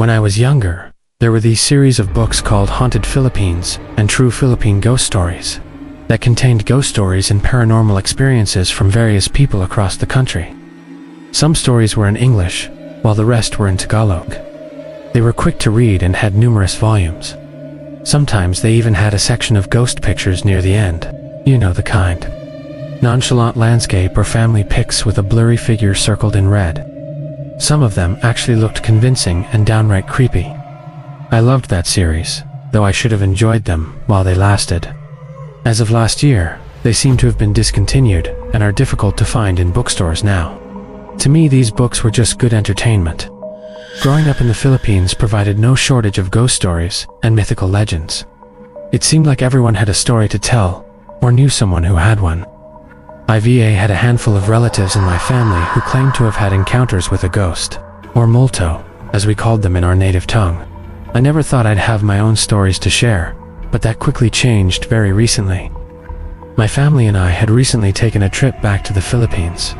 When I was younger, there were these series of books called Haunted Philippines and True Philippine Ghost Stories that contained ghost stories and paranormal experiences from various people across the country. Some stories were in English, while the rest were in Tagalog. They were quick to read and had numerous volumes. Sometimes they even had a section of ghost pictures near the end. You know the kind. Nonchalant landscape or family pics with a blurry figure circled in red. Some of them actually looked convincing and downright creepy. I loved that series, though I should have enjoyed them while they lasted. As of last year, they seem to have been discontinued and are difficult to find in bookstores now. To me, these books were just good entertainment. Growing up in the Philippines provided no shortage of ghost stories and mythical legends. It seemed like everyone had a story to tell, or knew someone who had one. IVA had a handful of relatives in my family who claimed to have had encounters with a ghost, or multo, as we called them in our native tongue. I never thought I'd have my own stories to share, but that quickly changed very recently. My family and I had recently taken a trip back to the Philippines.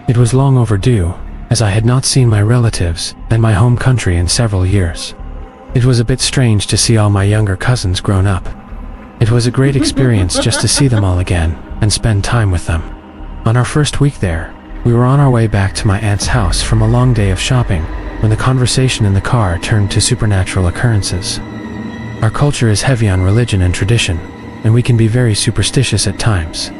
It was long overdue, as I had not seen my relatives and my home country in several years. It was a bit strange to see all my younger cousins grown up. It was a great experience just to see them all again and spend time with them. On our first week there, we were on our way back to my aunt's house from a long day of shopping when the conversation in the car turned to supernatural occurrences. Our culture is heavy on religion and tradition, and we can be very superstitious at times.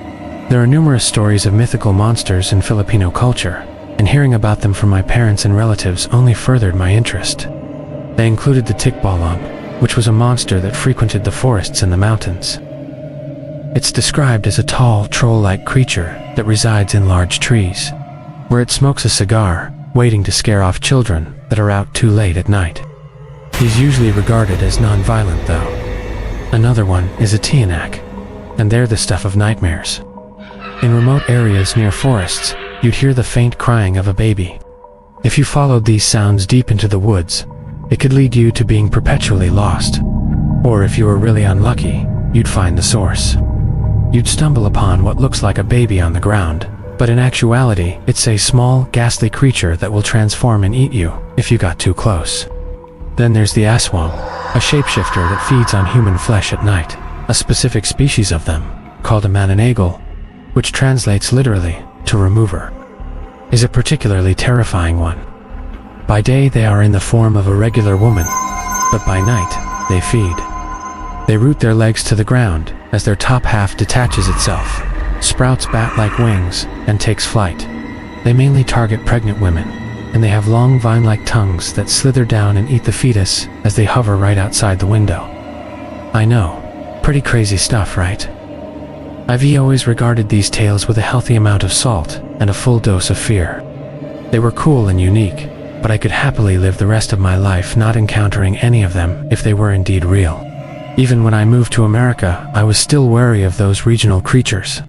There are numerous stories of mythical monsters in Filipino culture, and hearing about them from my parents and relatives only furthered my interest. They included the tikbalang, which was a monster that frequented the forests and the mountains. It's described as a tall, troll-like creature that resides in large trees, where it smokes a cigar, waiting to scare off children that are out too late at night. He's usually regarded as non-violent though. Another one is a tiyanak, and they're the stuff of nightmares. In remote areas near forests, you'd hear the faint crying of a baby. If you followed these sounds deep into the woods, it could lead you to being perpetually lost. Or if you were really unlucky, you'd find the source. You'd stumble upon what looks like a baby on the ground, but in actuality, it's a small, ghastly creature that will transform and eat you if you got too close. Then there's the aswang, a shapeshifter that feeds on human flesh at night, a specific species of them, called a mananagal, which translates literally to remover, is a particularly terrifying one. By day they are in the form of a regular woman, but by night they feed. They root their legs to the ground as their top half detaches itself, sprouts bat-like wings, and takes flight. They mainly target pregnant women, and they have long vine-like tongues that slither down and eat the fetus as they hover right outside the window. I know, pretty crazy stuff, right? I've always regarded these tales with a healthy amount of salt and a full dose of fear. They were cool and unique, but I could happily live the rest of my life not encountering any of them if they were indeed real. Even when I moved to America, I was still wary of those regional creatures.